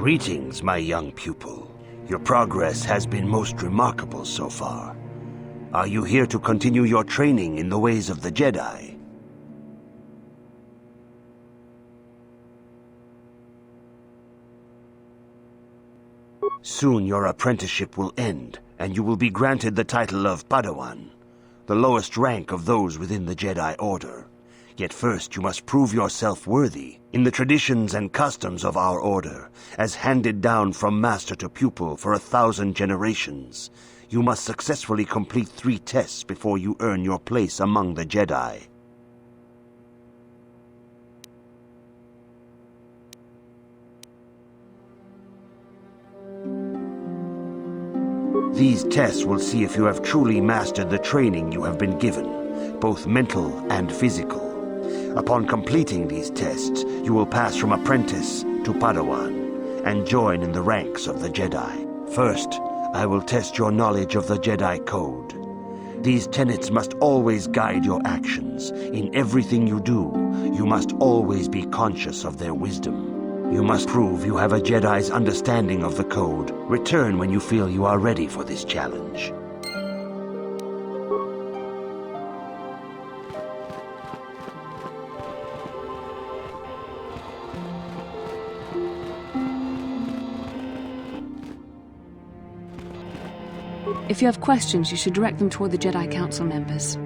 Greetings, my young pupil. Your progress has been most remarkable so far. Are you here to continue your training in the ways of the Jedi? Soon your apprenticeship will end, and you will be granted the title of Padawan, the lowest rank of those within the Jedi Order. Yet first you must prove yourself worthy in the traditions and customs of our order, as handed down from master to pupil for 1,000 generations. You must successfully complete 3 tests before you earn your place among the Jedi. These tests will see if you have truly mastered the training you have been given, both mental and physical. Upon completing these tests, you will pass from apprentice to Padawan and join in the ranks of the Jedi. First, I will test your knowledge of the Jedi Code. These tenets must always guide your actions. In everything you do, you must always be conscious of their wisdom. You must prove you have a Jedi's understanding of the Code. Return when you feel you are ready for this challenge. If you have questions, you should direct them toward the Jedi Council members.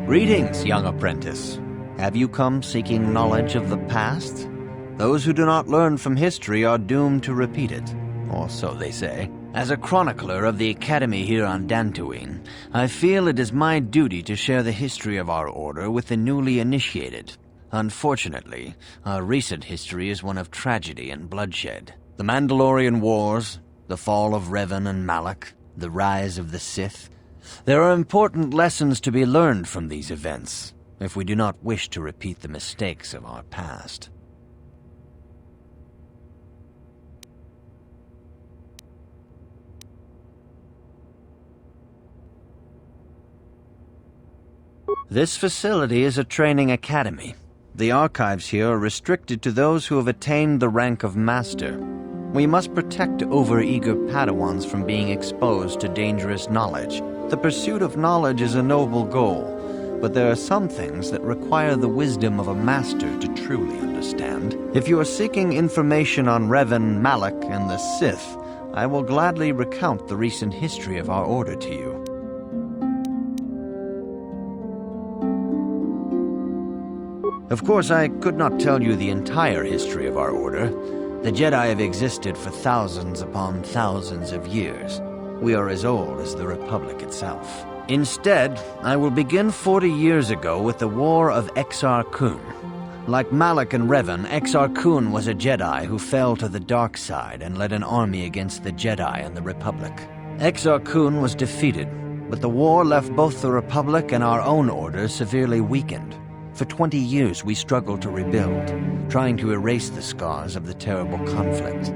Greetings, young apprentice. Have you come seeking knowledge of the past? Those who do not learn from history are doomed to repeat it, or so they say. As a chronicler of the Academy here on Dantooine, I feel it is my duty to share the history of our order with the newly initiated. Unfortunately, our recent history is one of tragedy and bloodshed. The Mandalorian Wars, the fall of Revan and Malak, the rise of the Sith. There are important lessons to be learned from these events, if we do not wish to repeat the mistakes of our past. This facility is a training academy. The archives here are restricted to those who have attained the rank of master. We must protect overeager Padawans from being exposed to dangerous knowledge. The pursuit of knowledge is a noble goal, but there are some things that require the wisdom of a master to truly understand. If you are seeking information on Revan, Malak, and the Sith, I will gladly recount the recent history of our order to you. Of course, I could not tell you the entire history of our order. The Jedi have existed for thousands upon thousands of years. We are as old as the Republic itself. Instead, I will begin 40 years ago with the War of Exar Kun. Like Malak and Revan, Exar Kun was a Jedi who fell to the dark side and led an army against the Jedi and the Republic. Exar Kun was defeated, but the war left both the Republic and our own order severely weakened. For 20 years we struggled to rebuild, trying to erase the scars of the terrible conflict.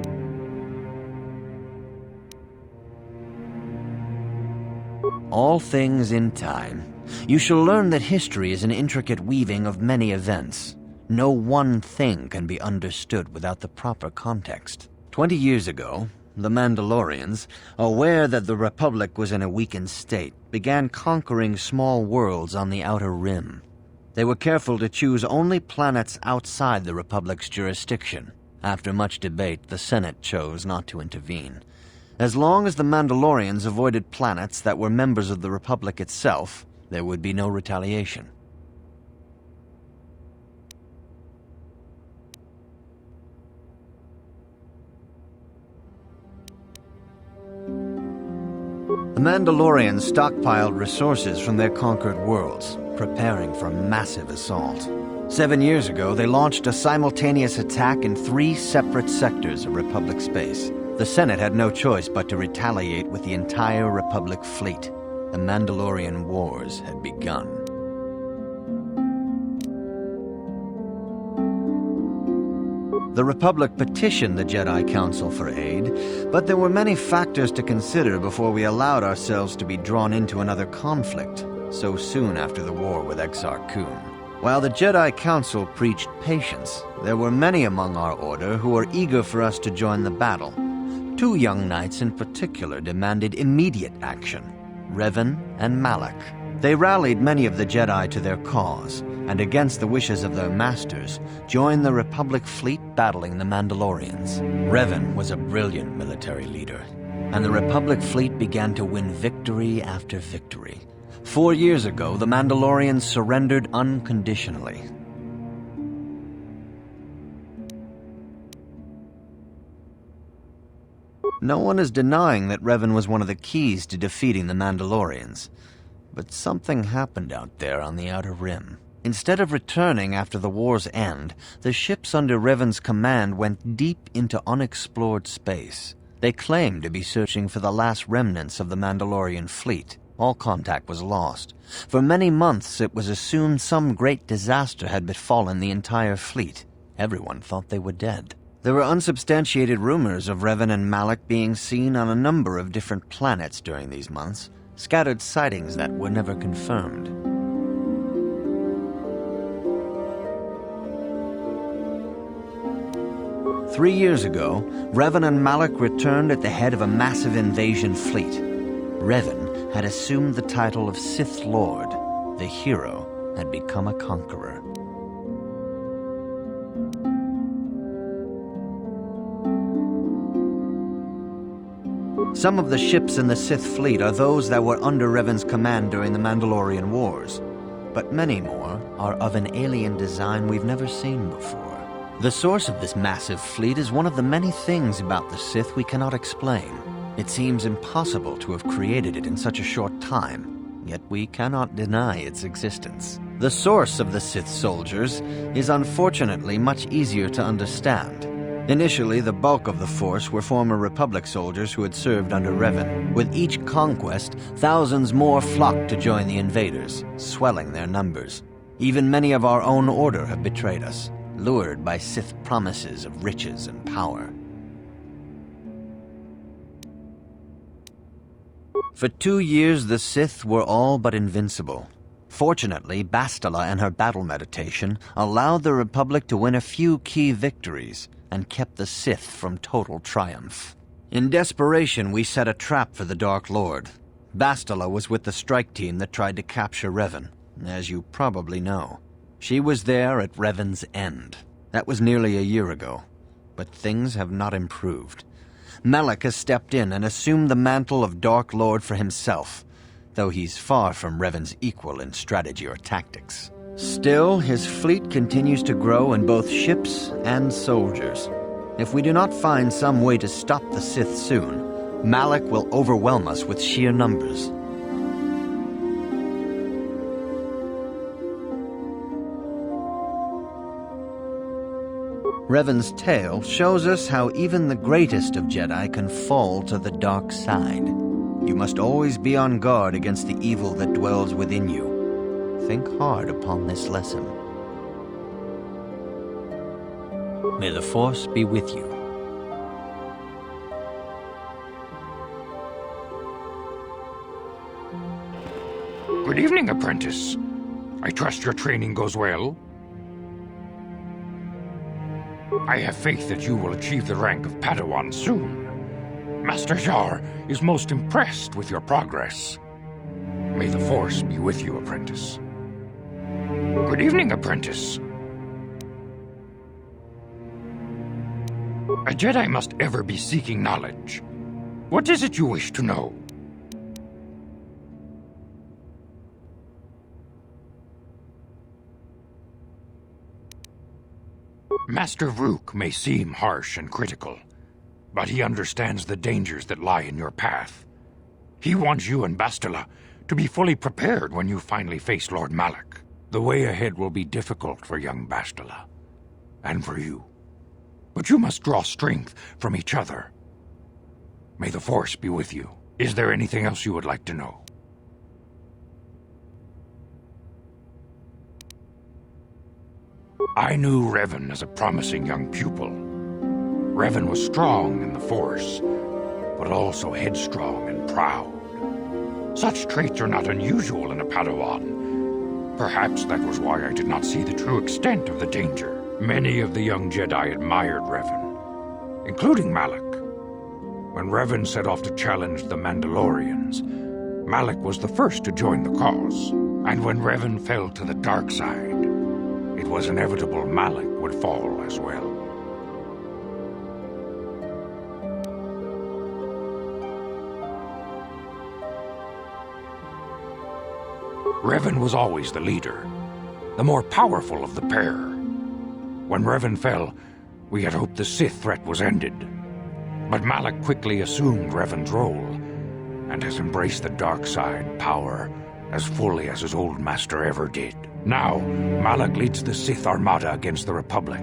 All things in time. You shall learn that history is an intricate weaving of many events. No one thing can be understood without the proper context. 20 years ago, the Mandalorians, aware that the Republic was in a weakened state, began conquering small worlds on the Outer Rim. They were careful to choose only planets outside the Republic's jurisdiction. After much debate, the Senate chose not to intervene. As long as the Mandalorians avoided planets that were members of the Republic itself, there would be no retaliation. The Mandalorians stockpiled resources from their conquered worlds, preparing for a massive assault. 7 years ago, they launched a simultaneous attack in 3 separate sectors of Republic space. The Senate had no choice but to retaliate with the entire Republic fleet. The Mandalorian Wars had begun. The Republic petitioned the Jedi Council for aid, but there were many factors to consider before we allowed ourselves to be drawn into another conflict so soon after the war with Exar Kun. While the Jedi Council preached patience, there were many among our order who were eager for us to join the battle. 2 young knights in particular demanded immediate action, Revan and Malak. They rallied many of the Jedi to their cause, and against the wishes of their masters, joined the Republic fleet battling the Mandalorians. Revan was a brilliant military leader, and the Republic fleet began to win victory after victory. 4 years ago, the Mandalorians surrendered unconditionally. No one is denying that Revan was one of the keys to defeating the Mandalorians. But something happened out there on the Outer Rim. Instead of returning after the war's end, the ships under Revan's command went deep into unexplored space. They claimed to be searching for the last remnants of the Mandalorian fleet. All contact was lost. For many months, it was assumed some great disaster had befallen the entire fleet. Everyone thought they were dead. There were unsubstantiated rumors of Revan and Malak being seen on a number of different planets during these months, scattered sightings that were never confirmed. Three years ago, Revan and Malak returned at the head of a massive invasion fleet. Revan had assumed the title of Sith Lord. The hero had become a conqueror. Some of the ships in the Sith fleet are those that were under Revan's command during the Mandalorian Wars, but many more are of an alien design we've never seen before. The source of this massive fleet is one of the many things about the Sith we cannot explain. It seems impossible to have created it in such a short time, yet we cannot deny its existence. The source of the Sith soldiers is unfortunately much easier to understand. Initially, the bulk of the force were former Republic soldiers who had served under Revan. With each conquest, thousands more flocked to join the invaders, swelling their numbers. Even many of our own order have betrayed us, lured by Sith promises of riches and power. For 2 years, the Sith were all but invincible. Fortunately, Bastila and her battle meditation allowed the Republic to win a few key victories and kept the Sith from total triumph. In desperation, we set a trap for the Dark Lord. Bastila was with the strike team that tried to capture Revan, as you probably know. She was there at Revan's end. That was nearly a year ago, but things have not improved. Malak has stepped in and assumed the mantle of Dark Lord for himself, though he's far from Revan's equal in strategy or tactics. Still, his fleet continues to grow in both ships and soldiers. If we do not find some way to stop the Sith soon, Malak will overwhelm us with sheer numbers. Revan's tale shows us how even the greatest of Jedi can fall to the dark side. You must always be on guard against the evil that dwells within you. Think hard upon this lesson. May the Force be with you. Good evening, apprentice. I trust your training goes well. I have faith that you will achieve the rank of Padawan soon. Master Jar is most impressed with your progress. May the Force be with you, apprentice. Good evening, apprentice. A Jedi must ever be seeking knowledge. What is it you wish to know? Master Vrook may seem harsh and critical, but he understands the dangers that lie in your path. He wants you and Bastila to be fully prepared when you finally face Lord Malak. The way ahead will be difficult for young Bastila, and for you. But you must draw strength from each other. May the Force be with you. Is there anything else you would like to know? I knew Revan as a promising young pupil. Revan was strong in the Force, but also headstrong and proud. Such traits are not unusual in a Padawan. Perhaps that was why I did not see the true extent of the danger. Many of the young Jedi admired Revan, including Malak. When Revan set off to challenge the Mandalorians, Malak was the first to join the cause. And when Revan fell to the dark side, it was inevitable Malak would fall as well. Revan was always the leader, the more powerful of the pair. When Revan fell, we had hoped the Sith threat was ended. But Malak quickly assumed Revan's role, and has embraced the dark side power as fully as his old master ever did. Now, Malak leads the Sith Armada against the Republic.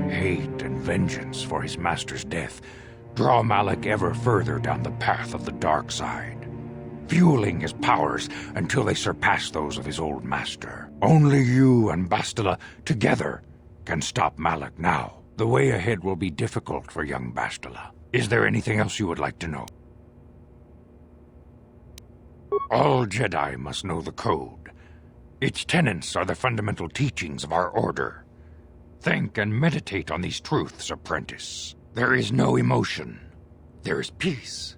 Hate and vengeance for his master's death draw Malak ever further down the path of the dark side, fueling his powers until they surpass those of his old master. Only you and Bastila together can stop Malak now. The way ahead will be difficult for young Bastila. Is there anything else you would like to know? All Jedi must know the code. Its tenets are the fundamental teachings of our order. Think and meditate on these truths, apprentice. There is no emotion. There is peace.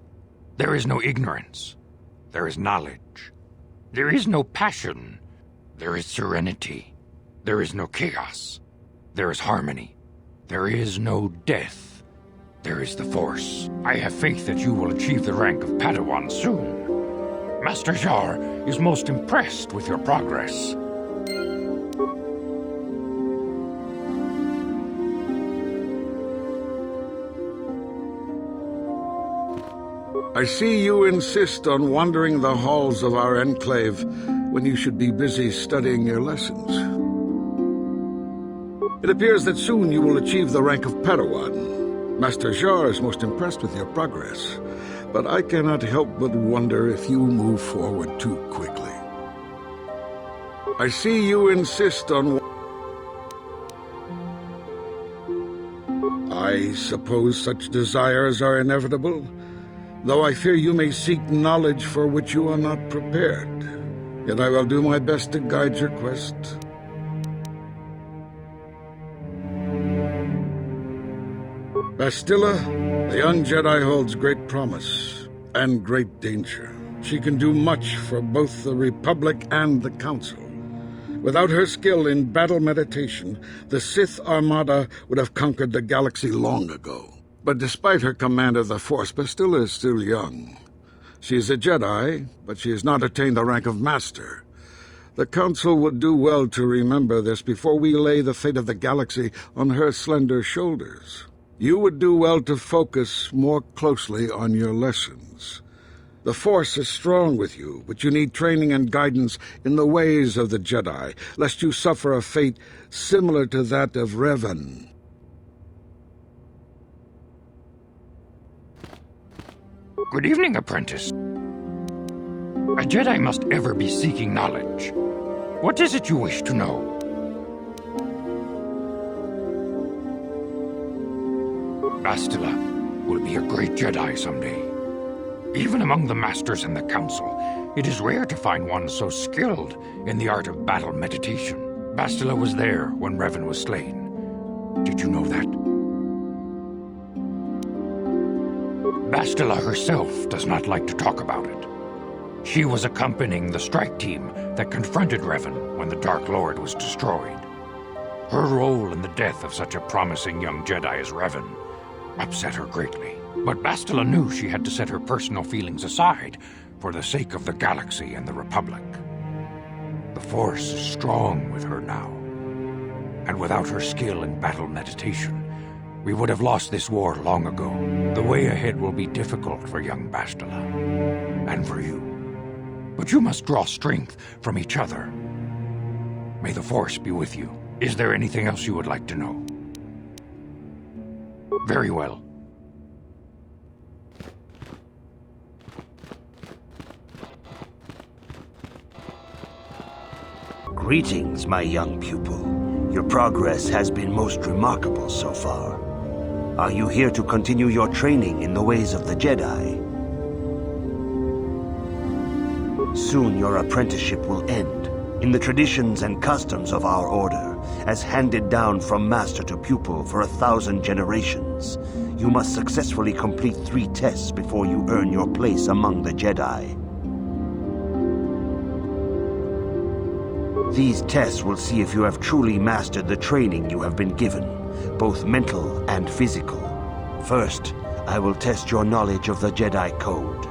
There is no ignorance. There is knowledge. There is no passion. There is serenity. There is no chaos. There is harmony. There is no death. There is the Force. I have faith that you will achieve the rank of Padawan soon. Master Jar is most impressed with your progress. I see you insist on wandering the halls of our enclave when you should be busy studying your lessons. It appears that soon you will achieve the rank of Padawan. Master Jar is most impressed with your progress, but I cannot help but wonder if you move forward too quickly. I see you insist on... I suppose such desires are inevitable, though I fear you may seek knowledge for which you are not prepared. Yet I will do my best to guide your quest. Bastila, the young Jedi holds great promise and great danger. She can do much for both the Republic and the Council. Without her skill in battle meditation, the Sith Armada would have conquered the galaxy long ago. But despite her command of the Force, Bastila is still young. She is a Jedi, but she has not attained the rank of Master. The Council would do well to remember this before we lay the fate of the galaxy on her slender shoulders. You would do well to focus more closely on your lessons. The Force is strong with you, but you need training and guidance in the ways of the Jedi, lest you suffer a fate similar to that of Revan. Good evening, apprentice. A Jedi must ever be seeking knowledge. What is it you wish to know? Bastila will be a great Jedi someday. Even among the Masters and the Council, it is rare to find one so skilled in the art of battle meditation. Bastila was there when Revan was slain. Did you know that? Bastila herself does not like to talk about it. She was accompanying the strike team that confronted Revan when the Dark Lord was destroyed. Her role in the death of such a promising young Jedi as Revan upset her greatly. But Bastila knew she had to set her personal feelings aside for the sake of the galaxy and the Republic. The Force is strong with her now, and without her skill in battle meditation, we would have lost this war long ago. The way ahead will be difficult for young Bastila, and for you. But you must draw strength from each other. May the Force be with you. Is there anything else you would like to know? Very well. Greetings, my young pupil. Your progress has been most remarkable so far. Are you here to continue your training in the ways of the Jedi? Soon your apprenticeship will end. In the traditions and customs of our order, as handed down from master to pupil for 1,000 generations, you must successfully complete 3 tests before you earn your place among the Jedi. These tests will see if you have truly mastered the training you have been given, both mental and physical. First, I will test your knowledge of the Jedi Code.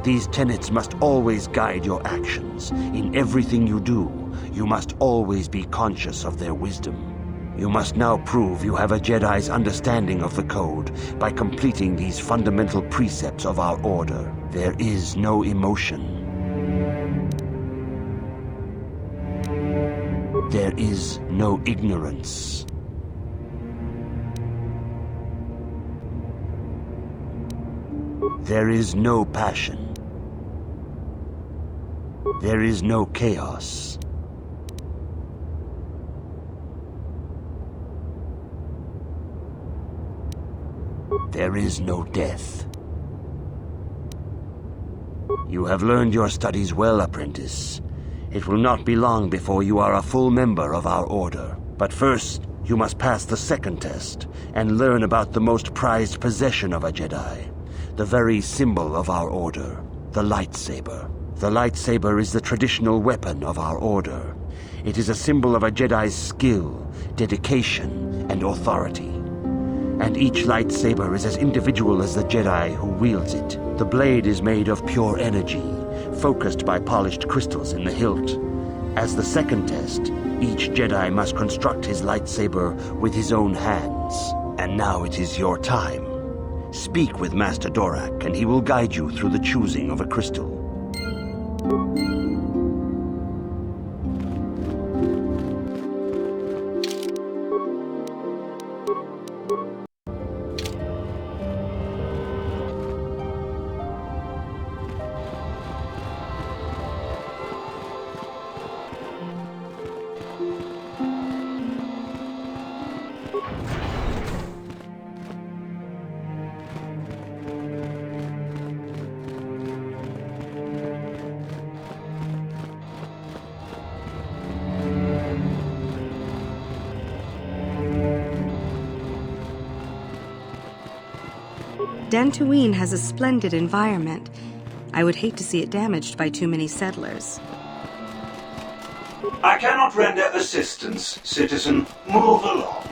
These tenets must always guide your actions. In everything you do, you must always be conscious of their wisdom. You must now prove you have a Jedi's understanding of the Code by completing these fundamental precepts of our order. There is no emotion. There is no ignorance. There is no passion. There is no chaos. There is no death. You have learned your studies well, apprentice. It will not be long before you are a full member of our order. But first, you must pass the second test and learn about the most prized possession of a Jedi, the very symbol of our order, the lightsaber. The lightsaber is the traditional weapon of our order. It is a symbol of a Jedi's skill, dedication, and authority. And each lightsaber is as individual as the Jedi who wields it. The blade is made of pure energy, focused by polished crystals in the hilt. As the second test, each Jedi must construct his lightsaber with his own hands. And now it is your time. Speak with Master Dorak, and he will guide you through the choosing of a crystal. Dantooine has a splendid environment. I would hate to see it damaged by too many settlers. I cannot render assistance, citizen. Move along.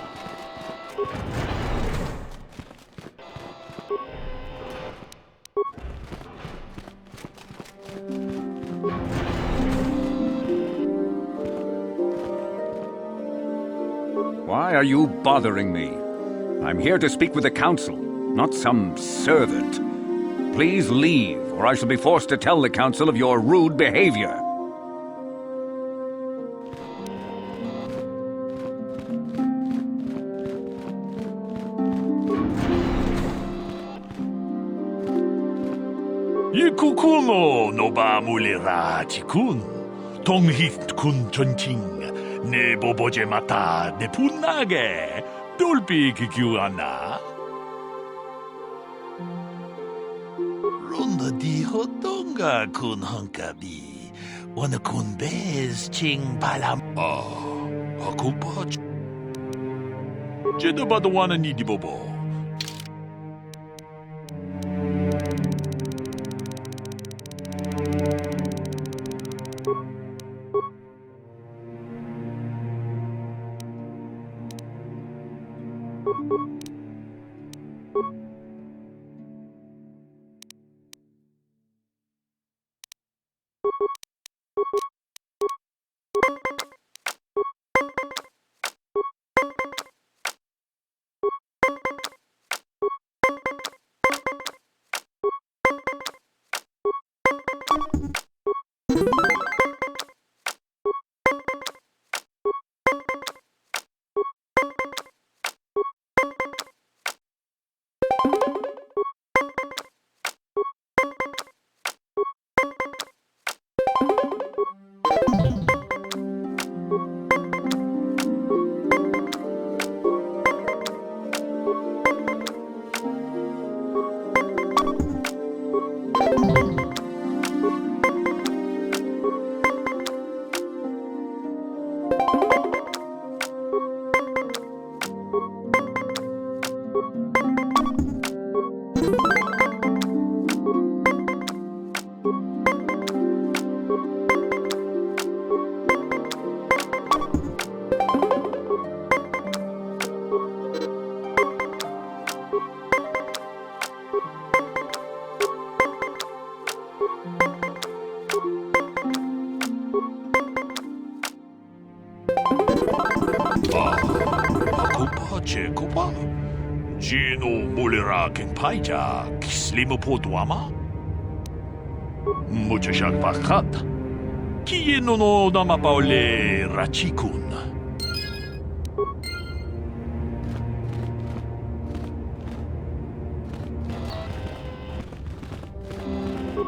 Why are you bothering me? I'm here to speak with the Council, not some servant. Please leave, or I shall be forced to tell the Council of your rude behavior. Ikukuno no ba mulira tikun. Tonghit kun chonching. Ne boboje mata de punage. Dolpi kikiwana. Ronda di hotonga kun hankabi. Wana kun bez ching balam. Aku bach. Jeda badawana ni di bobo. ko pa? Gino mulira king paija, slimo po duama? Mucho siya pakat. Kieno no namapaule rachikun.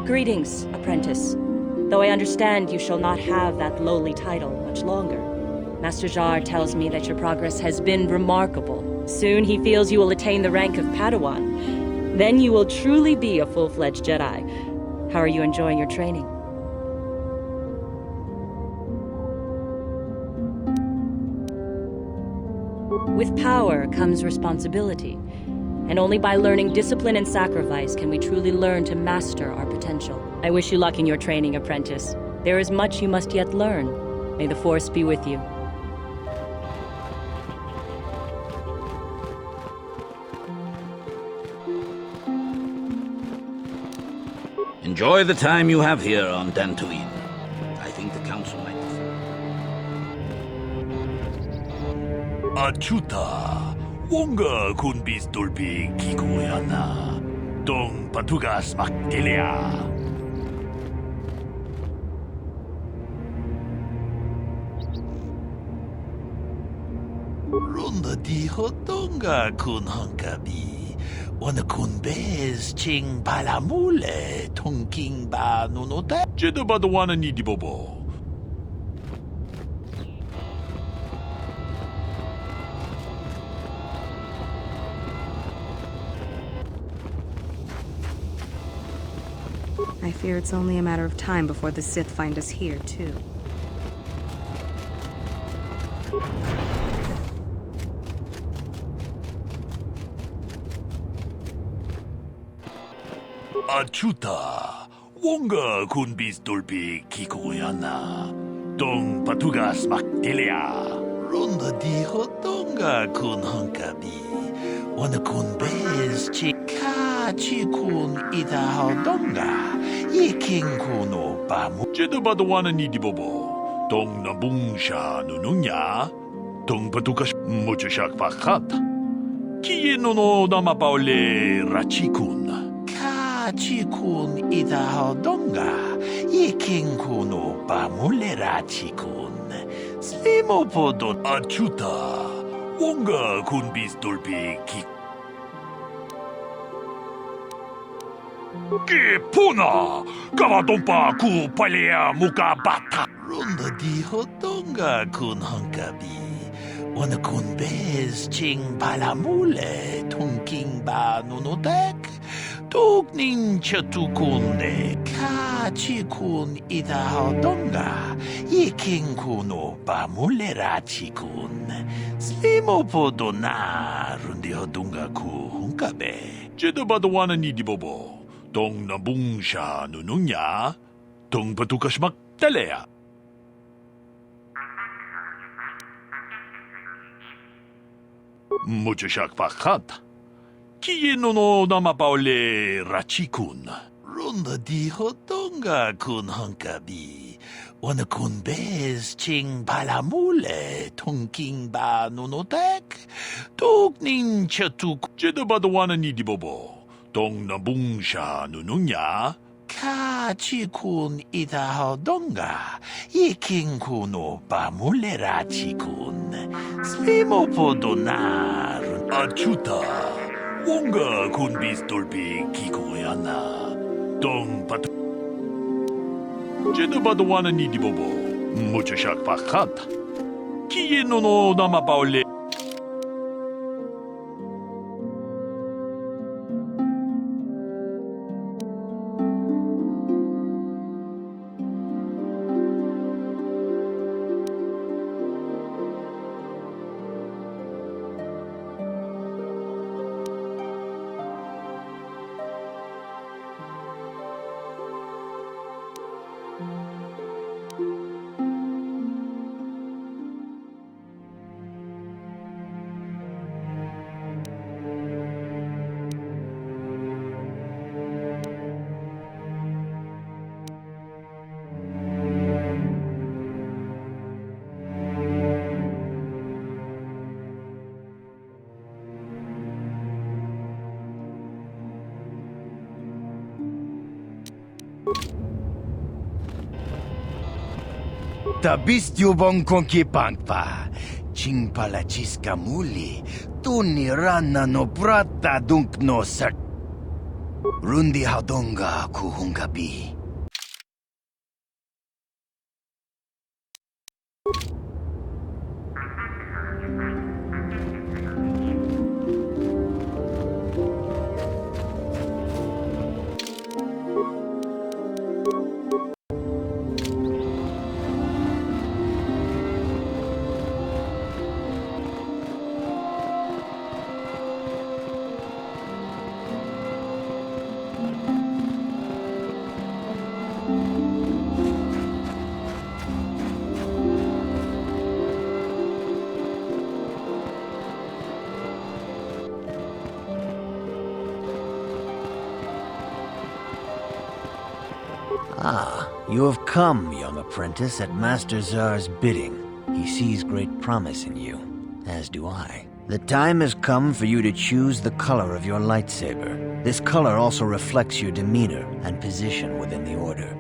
Greetings, apprentice. Though I understand you shall not have that lowly title much longer. Master Jar tells me that your progress has been remarkable. Soon he feels you will attain the rank of Padawan. Then you will truly be a full-fledged Jedi. How are you enjoying your training? With power comes responsibility. And only by learning discipline and sacrifice can we truly learn to master our potential. I wish you luck in your training, apprentice. There is much you must yet learn. May the Force be with you. Enjoy the time you have here on Dantooine. I think the Council might prefer. Achuta, wonga kun bis dolpi kikoyana. Dong patugas maktilea. Ronda di hotonga kun hankabi. Wana kun bez ching palamule tongking ba nunote. Jeda badawana ni di bobo. I fear it's only a matter of time before the Sith find us here, too. Achuta, wonga kun bis dolpi kikoyana. Dong patugas maktilea. Ronda di hotonga kun hankabi. Wana kun bez chika chikun ida hodonga. Yiking kuno pamu. Jeda badawana ni di bobo. Dong nabung siya nununya. Dong patugas mucho siya pakat. Kieno no namapaule rachikun. Chikun ida hodonga, yiking kuno pamule rachikun. Slimo podon achuta, wonga kun bis dolpi kik. Ke puna, kavadompa ku palea muka bata. Ronda di hodonga kun hankabi. Wana kun bez ching palamule, tongking ba nunotek. Tugnin chatukunde, kachikun ida hodonga, yiking kuno pamulera chikun. Slimo podona, rundi hodunga ku hunkabe. Jeda badawana ni di bobo. Dong nabung siya nununya, dong patukas maktalea. Mucho siya pakat. Kieno no namapaule rachikun. Ronda di hodonga kun hankabi. Wana kun bez ching palamule tongking ba nunotek. Tugnin chatuk. Jeda badawana ni di bobo. Dong nabung siya nununya. Kachikun ida hodonga. Yiking kuno pamule rachikun. Slimo podonar. Achuta. Wonga kun bis dolpi kikoyana. Dong patu. Jeda badawana ni di bobo. Mucho siya pakat. Kieno no namapaule. tabistyo bong konkipangpa. Ching palachiska muli. Tuni rana no prata dunk no sart. Rundi hadonga kuhungabi. Ah, you have come, young apprentice, at Master Zar's bidding. He sees great promise in you, as do I. The time has come for you to choose the color of your lightsaber. This color also reflects your demeanor and position within the Order.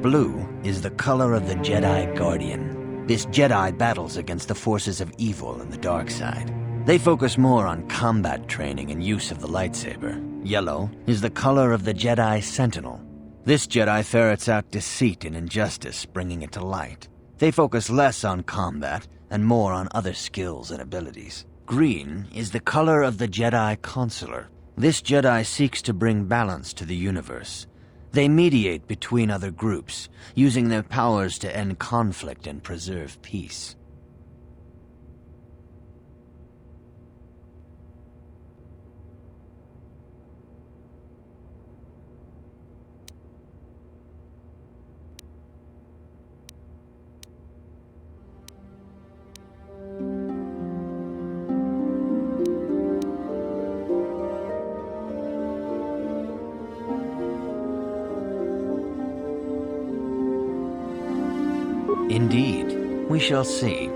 Blue is the color of the Jedi Guardian. This Jedi battles against the forces of evil and the dark side. They focus more on combat training and use of the lightsaber. Yellow is the color of the Jedi Sentinel. This Jedi ferrets out deceit and injustice, bringing it to light. They focus less on combat and more on other skills and abilities. Green is the color of the Jedi Consular. This Jedi seeks to bring balance to the universe. They mediate between other groups, using their powers to end conflict and preserve peace. Indeed, we shall see.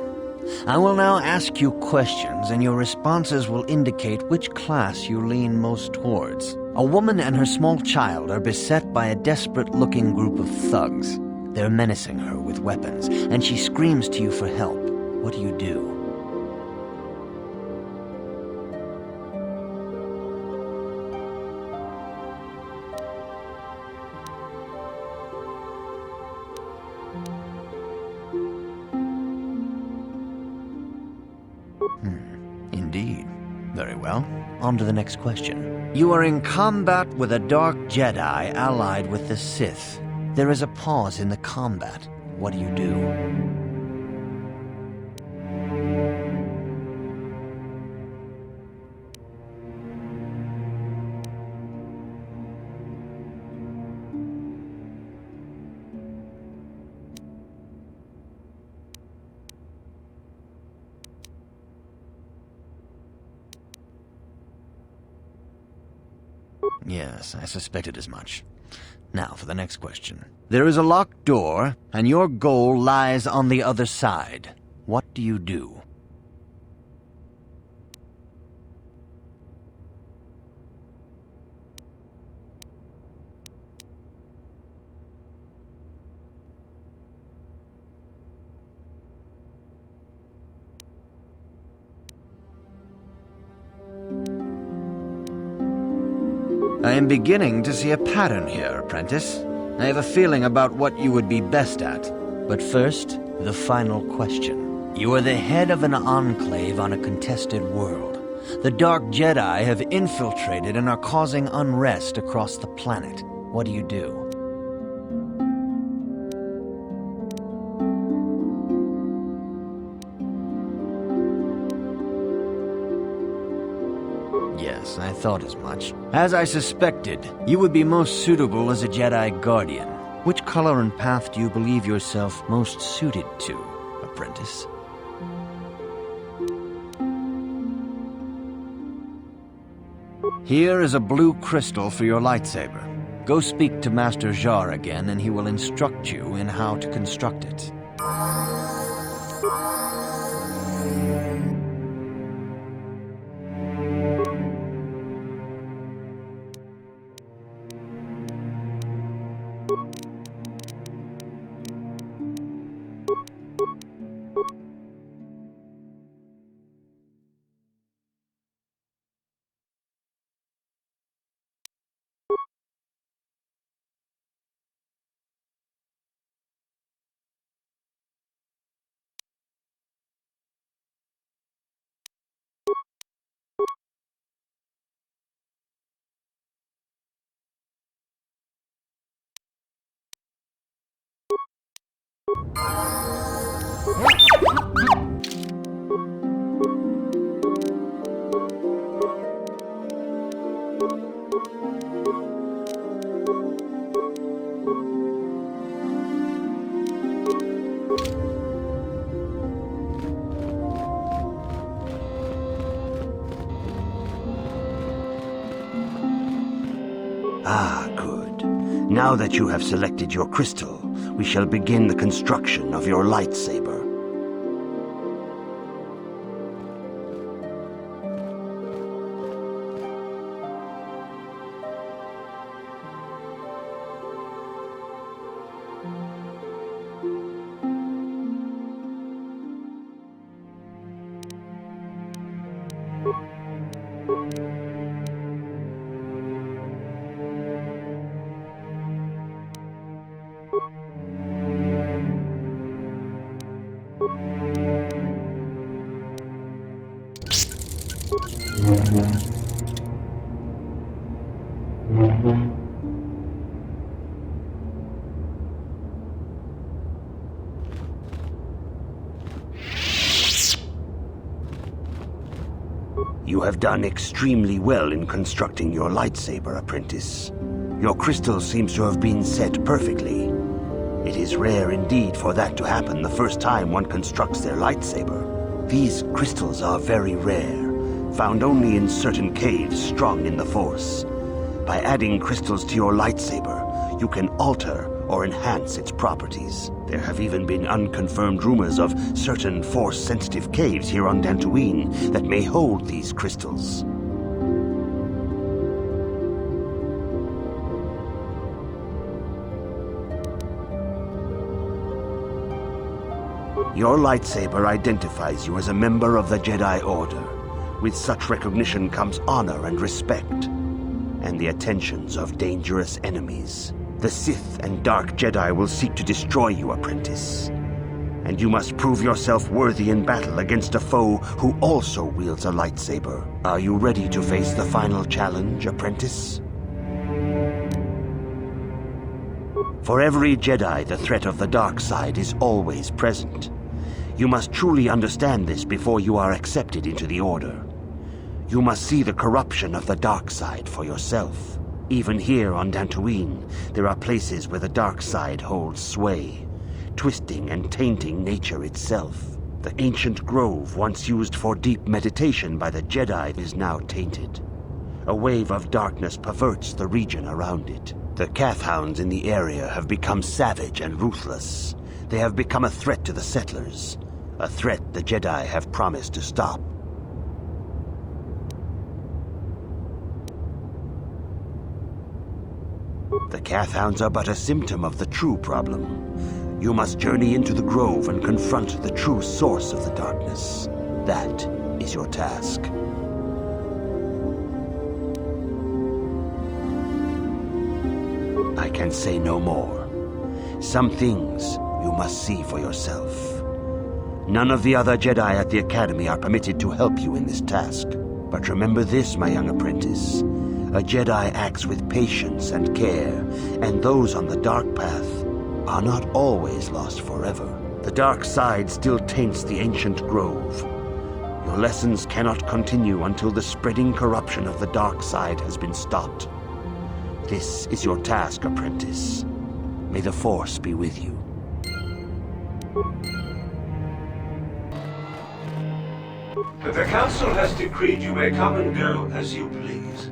I will now ask you questions, and your responses will indicate which class you lean most towards. A woman and her small child are beset by a desperate-looking group of thugs. They're menacing her with weapons, and she screams to you for help. What do you do? Indeed. Very well. On to the next question. You are in combat with a dark Jedi allied with the Sith. There is a pause in the combat. What do you do? Yes, I suspected as much. Now for the next question. There is a locked door, and your goal lies on the other side. What do you do? I am beginning to see a pattern here, apprentice. I have a feeling about what you would be best at. But first, the final question. You are the head of an enclave on a contested world. The Dark Jedi have infiltrated and are causing unrest across the planet. What do you do? Yes, I thought as much. As I suspected, you would be most suitable as a Jedi Guardian. Which color and path do you believe yourself most suited to, apprentice? Here is a blue crystal for your lightsaber. Go speak to Master Jar again, and he will instruct you in how to construct it. Ah, good. Now that you have selected your crystal, we shall begin the construction of your lightsaber. You have done extremely well in constructing your lightsaber, apprentice. Your crystal seems to have been set perfectly. It is rare indeed for that to happen the first time one constructs their lightsaber. These crystals are very rare, found only in certain caves strong in the Force. By adding crystals to your lightsaber, you can alter or enhance its properties. There have even been unconfirmed rumors of certain Force-sensitive caves here on Dantooine that may hold these crystals. Your lightsaber identifies you as a member of the Jedi Order. With such recognition comes honor and respect, and the attentions of dangerous enemies. The Sith and Dark Jedi will seek to destroy you, apprentice. And you must prove yourself worthy in battle against a foe who also wields a lightsaber. Are you ready to face the final challenge, apprentice? For every Jedi, the threat of the dark side is always present. You must truly understand this before you are accepted into the Order. You must see the corruption of the dark side for yourself. Even here on Dantooine, there are places where the dark side holds sway, twisting and tainting nature itself. The ancient grove once used for deep meditation by the Jedi is now tainted. A wave of darkness perverts the region around it. The Kathhounds in the area have become savage and ruthless. They have become a threat to the settlers, a threat the Jedi have promised to stop. The Kathhounds are but a symptom of the true problem. You must journey into the grove and confront the true source of the darkness. That is your task. I can say no more. Some things you must see for yourself. None of the other Jedi at the Academy are permitted to help you in this task. But remember this, my young apprentice. A Jedi acts with patience and care, and those on the dark path are not always lost forever. The dark side still taints the ancient grove. Your lessons cannot continue until the spreading corruption of the dark side has been stopped. This is your task, apprentice. May the Force be with you. The Council has decreed you may come and go as you please.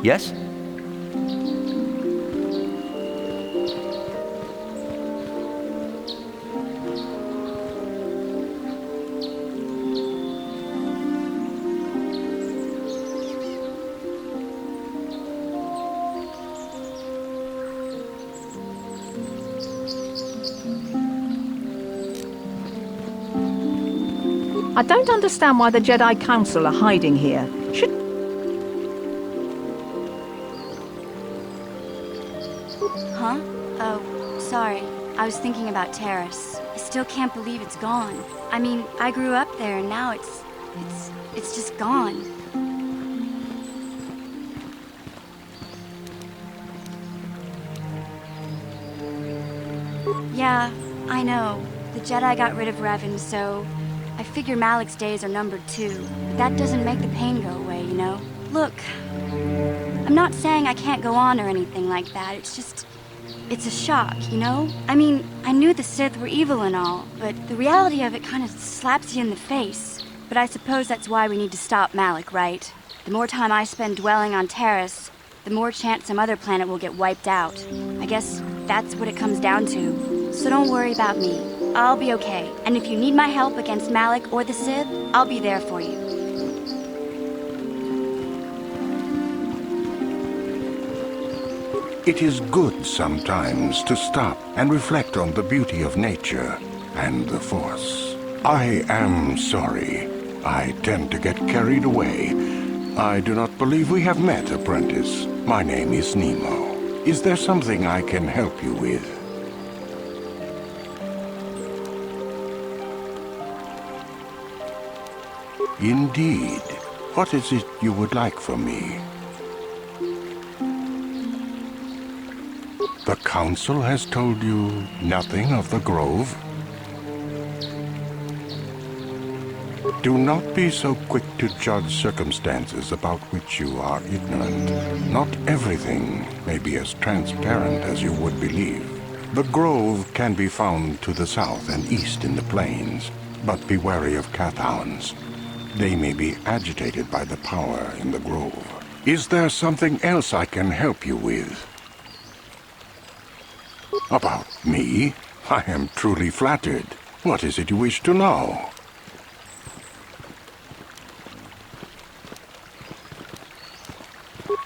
Yes? I don't understand why the Jedi Council are hiding here. Huh? Oh, sorry. I was thinking about Terrace. I still can't believe it's gone. I mean, I grew up there and now it's just gone. Yeah, I know. The Jedi got rid of Revan, so I figure Malik's days are numbered too. But that doesn't make the pain go away, you know? Look, I'm not saying I can't go on or anything like that. It's a shock, you know? I mean, I knew the Sith were evil and all, but the reality of it kind of slaps you in the face. But I suppose that's why we need to stop Malik, right? The more time I spend dwelling on Terrace, the more chance some other planet will get wiped out. I guess that's what it comes down to. So don't worry about me. I'll be okay. And if you need my help against Malik or the Sith, I'll be there for you. It is good sometimes to stop and reflect on the beauty of nature and the Force. I am sorry. I tend to get carried away. I do not believe we have met, apprentice. My name is Nemo. Is there something I can help you with? Indeed. What is it you would like from me? The Council has told you nothing of the Grove? Do not be so quick to judge circumstances about which you are ignorant. Not everything may be as transparent as you would believe. The Grove can be found to the south and east in the plains, but be wary of Cathounds. They may be agitated by the power in the Grove. Is there something else I can help you with? About me? I am truly flattered. What is it you wish to know?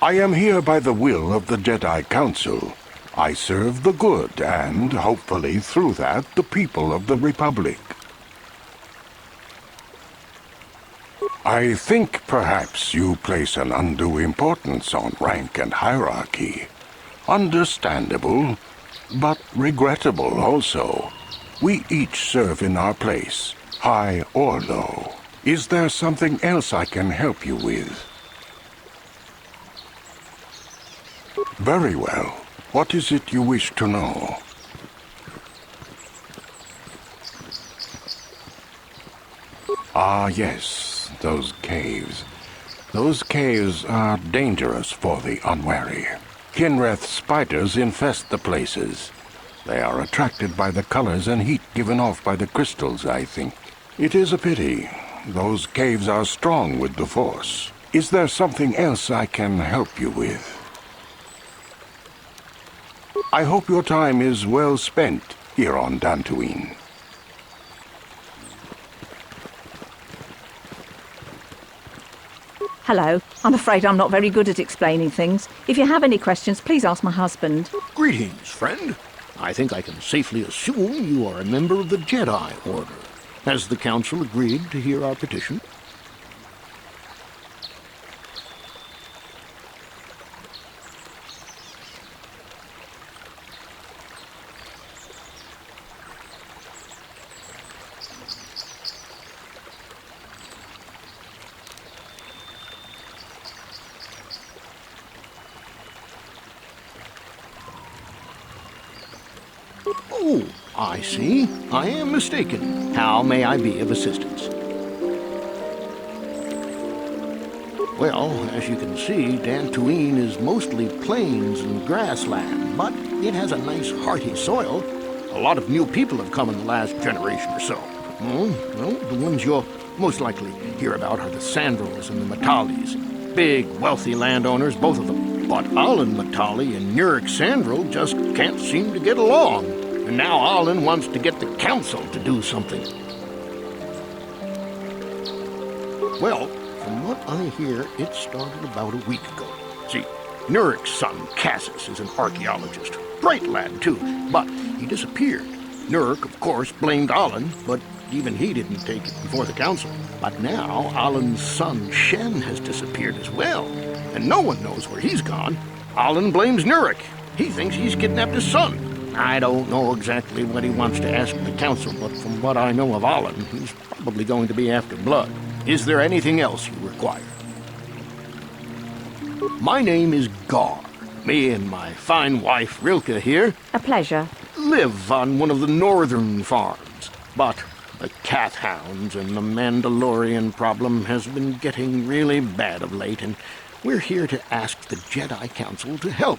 I am here by the will of the Jedi Council. I serve the good and, hopefully through that, the people of the Republic. I think perhaps you place an undue importance on rank and hierarchy. Understandable, but regrettable also. We each serve in our place, high or low. Is there something else I can help you with? Very well. What is it you wish to know? Ah, yes, those caves. Those caves are dangerous for the unwary. Kinreth spiders infest the places. They are attracted by the colors and heat given off by the crystals, I think. It is a pity. Those caves are strong with the Force. Is there something else I can help you with? I hope your time is well spent here on Dantooine. Hello. I'm afraid I'm not very good at explaining things. If you have any questions, please ask my husband. Greetings, friend. I think I can safely assume you are a member of the Jedi Order. Has the Council agreed to hear our petition? I see. I am mistaken. How may I be of assistance? Well, as you can see, Dantooine is mostly plains and grassland, but it has a nice hearty soil. A lot of new people have come in the last generation or so. Well, the ones you'll most likely hear about are the Sandrels and the Matalis. Big, wealthy landowners, both of them. But Alan Matali and Nurik Sandrel just can't seem to get along. And now Alan wants to get the council to do something. Well, from what I hear, it started about a week ago. See, Nurik's son, Cassis, is an archaeologist. Bright lad, too, but he disappeared. Nurik, of course, blamed Alan, but even he didn't take it before the council. But now, Alan's son, Shen, has disappeared as well, and no one knows where he's gone. Alan blames Nurik. He thinks he's kidnapped his son. I don't know exactly what he wants to ask the council, but from what I know of Alan, he's probably going to be after blood. Is there anything else you require? My name is Gar. Me and my fine wife, Rilke, here... A pleasure. ...live on one of the northern farms. But the cat hounds and the Mandalorian problem has been getting really bad of late, and we're here to ask the Jedi Council to help.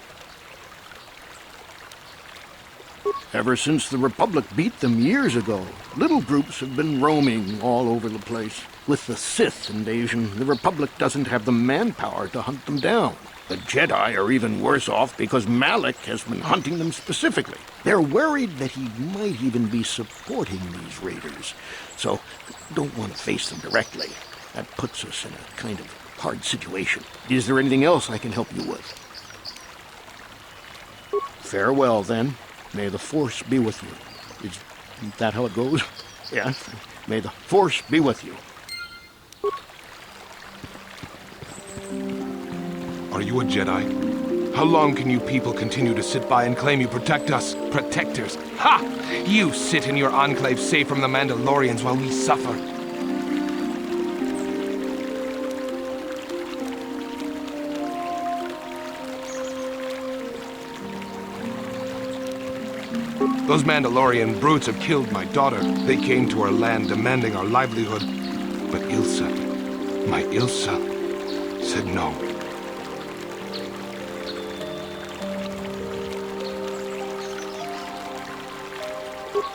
Ever since the Republic beat them years ago, little groups have been roaming all over the place. With the Sith invasion, the Republic doesn't have the manpower to hunt them down. The Jedi are even worse off because Malik has been hunting them specifically. They're worried that he might even be supporting these raiders, so don't want to face them directly. That puts us in a kind of hard situation. Is there anything else I can help you with? Farewell, then. May the Force be with you. Isn't that how it goes? Yes. May the Force be with you. Are you a Jedi? How long can you people continue to sit by and claim you protect us? Protectors? Ha! You sit in your enclave safe from the Mandalorians while we suffer. Those Mandalorian brutes have killed my daughter. They came to our land demanding our livelihood. But Ilsa, my Ilsa, said no.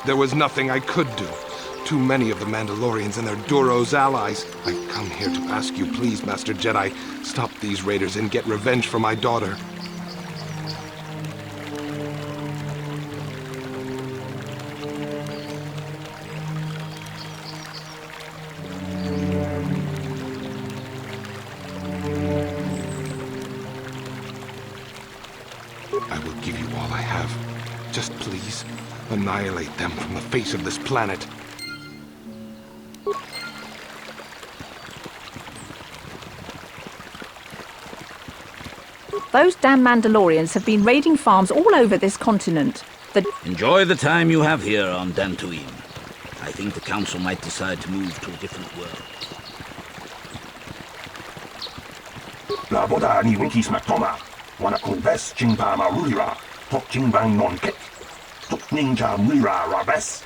There was nothing I could do. Too many of the Mandalorians and their Duros allies. I've come here to ask you, please, Master Jedi, stop these raiders and get revenge for my daughter. I will give you all I have. Just please, annihilate them from the face of this planet. Those damn Mandalorians have been raiding farms all over this continent. Enjoy the time you have here on Dantooine. I think the council might decide to move to a different world. La boda ni winkis maktoma. Wana kunves chingpa marulira. Tok chingbang non kek. Tok ninja mira rabes.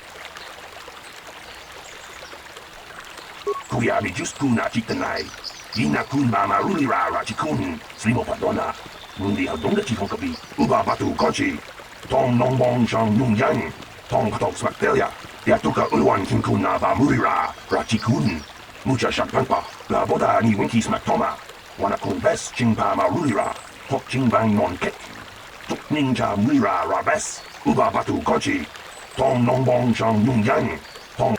Kuya mi just kuna chitanai. Yina kunba marulira rachikun. Slimo padona. Rundi hadonga chifonkabi. Uba batu kochi. Tong nong bong shang nung yang. Tong katok smaktelia. Yatuka ulwan kinkuna ba murira. Rachikun. Mucha shakpangpa. La boda ni winkis maktoma. Wana kunves chingpa marulira. Tok chingbang non kek. Tok ninja mira rabes. Uba batu kochi. Tong nong bong shang nung yang. Tong.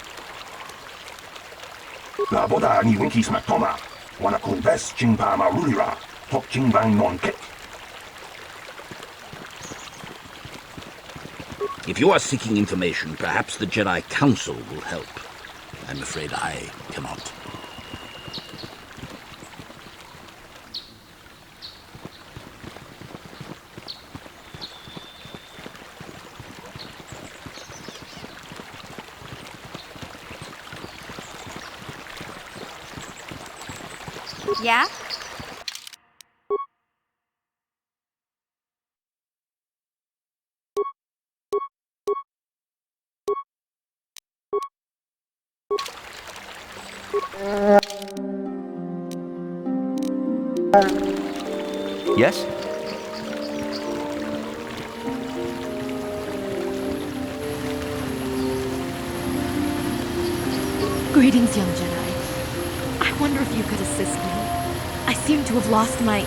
La boda ni winkis maktoma. Wana kunves chingpa marulira. Tok chingbang non kek. If you are seeking information, perhaps the Jedi Council will help. I'm afraid I cannot. Yeah? Yes? Greetings, young Jedi. I wonder if you could assist me. I seem to have lost my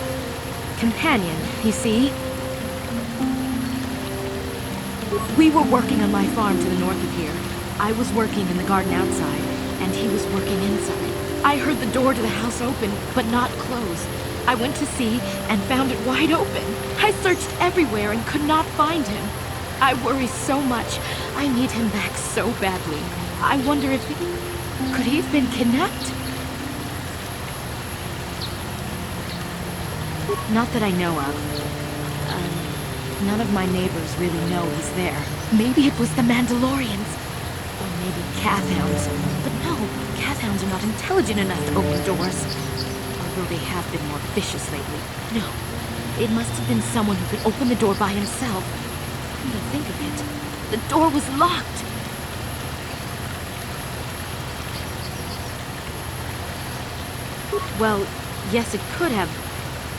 companion, you see? We were working on my farm to the north of here. I was working in the garden outside, and he was working inside. I heard the door to the house open, but not close. I went to see and found it wide open. I searched everywhere and could not find him. I worry so much. I need him back so badly. I wonder if could he have been kidnapped? Not that I know of. None of my neighbors really know he's there. Maybe it was the Mandalorians. Or maybe Cathhounds. But no, Cathhounds are not intelligent enough to open doors. Although they have been more vicious lately. No, it must have been someone who could open the door by himself. Come to think of it, the door was locked. Well, yes, it could have,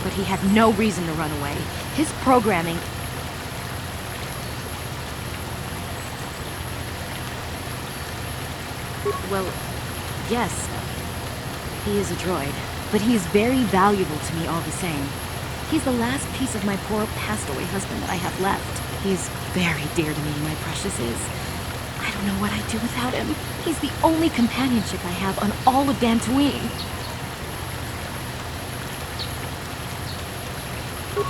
but he had no reason to run away. His programming... Well, yes, he is a droid, but he is very valuable to me all the same. He's the last piece of my poor passed-away husband that I have left. He is very dear to me, my precious is. I don't know what I'd do without him. He's the only companionship I have on all of Dantooine.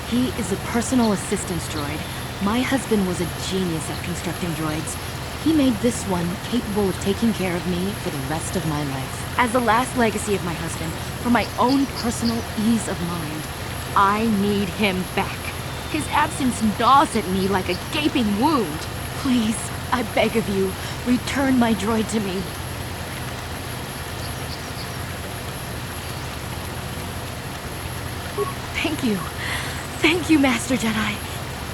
He is a personal assistance droid. My husband was a genius at constructing droids. He made this one capable of taking care of me for the rest of my life. As the last legacy of my husband, for my own personal ease of mind, I need him back. His absence gnaws at me like a gaping wound. Please, I beg of you, return my droid to me. Thank you. Thank you, Master Jedi.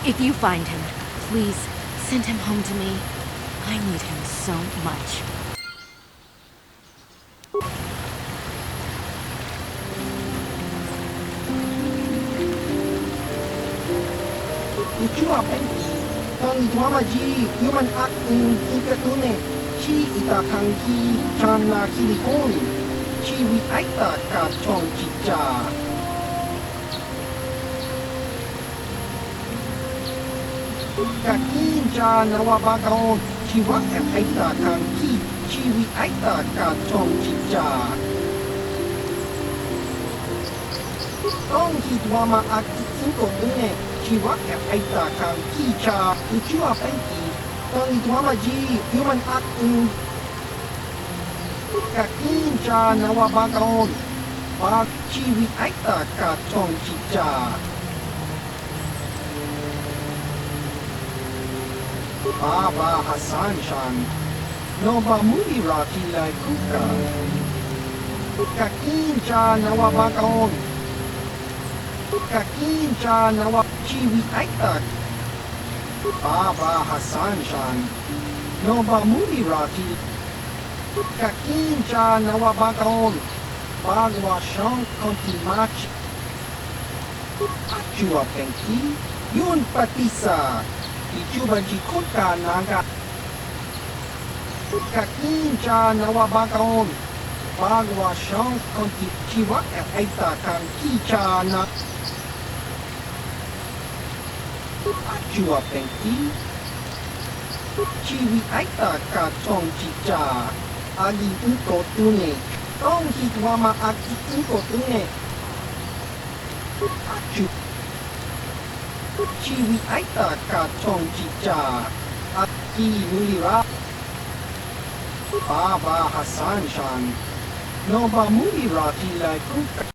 If you find him, please send him home to me. I need him so much. Ucua penki, tan tuamaji, human act in ikatune, chi itakanki, chan la kilikoni, chi wi aita ka chong chicha. Kakin cha nawabagaon, chi wak em aita kanki, chi wi aita ka chong chicha. Tong hitwama ak cinco tune, chi wak em aita kanki cha, ucua penki, tong hitwama ji, human act in Kakin cha nawabagaon, wak chi wi aita ka chong chicha. Baba Hassan-chan, no bamuri raki lai kuka. Kakin-cha nawabagaon. Kakin-cha nawachiwi aitak. Baba Hassan-chan, no bamuri raki. Kakin-cha nawabagaon. Bagwa shang kontimachi. Achua penki, yun patisa. Ichuba jikuta naga Kakin-cha nawabagaon Bagwa shang konti chiwa aita kan kicha na Achua penki Chiwi aita ka chong chicha Agi uko tune Tong hitwama agi uko tune Achu Chiwi aita ka chong chicha Aki mulira Baba Hassan-chan No ba mulira tilai kuka